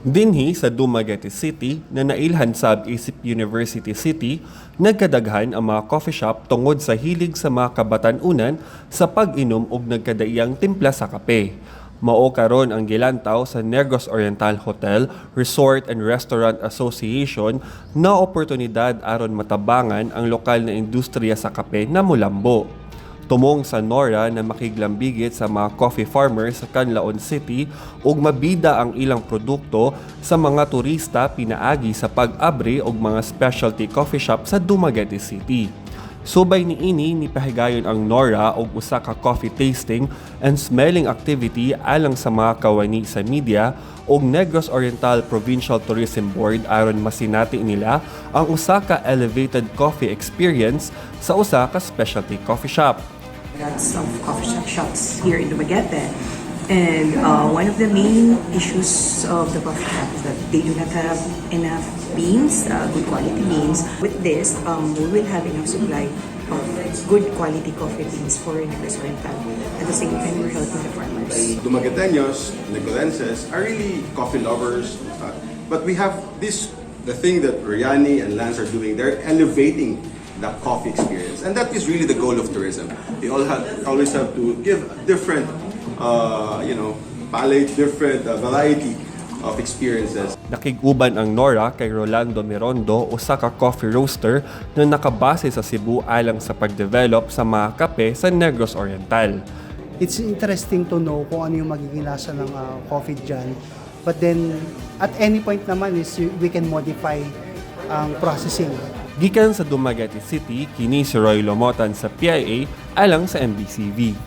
Dinhi sa Dumaguete City na nailhan sa Isip University City, nagkadaghan ang mga coffee shop tungod sa hilig sa mga kabatan-unan sa pag-inom ug nagkadaiyang timpla sa kape. Mao karon ang gilantaw sa Negros Oriental Hotel, Resort and Restaurant Association na oportunidad aron matabangan ang lokal na industriya sa kape na Mulambo. Tumong sa NOHRRA na makiglambigit sa mga coffee farmers sa Canlaon City ug mabida ang ilang produkto sa mga turista pinaagi sa pag-abri og mga specialty coffee shop sa Dumaguete City. Subay niini nipahigayon ang NOHRRA og usa ka coffee tasting and smelling activity alang sa mga kawani sa media ug Negros Oriental Provincial Tourism Board aron masinati nila ang usa ka elevated coffee experience sa usa ka specialty coffee shop. Lots of coffee shops here in Dumaguete, and one of the main issues of the coffee shop is that they do not have enough beans, good quality beans. With this, we will have enough supply of good quality coffee beans for Negros Oriental. At the same time, we're helping the farmers. Dumagueteños, Negolenses are really coffee lovers, but we have the thing that Riani and Lance are doing. They're elevating the coffee experience, and that is really the goal of tourism. We always have to give different, palate, different variety of experiences. Pakig-uban ang NOHRRA kay Rolando Mirondo, usa ka coffee roaster na nakabase sa Cebu alang sa pagdevelop sa mga kape sa Negros Oriental. It's interesting to know kung ano yung magiging lasa ng coffee dyan. But then, at any point naman is we can modify ang processing. Gikan sa Dumaguete City, kini si Roy Lomotan sa PIA alang sa MBCV.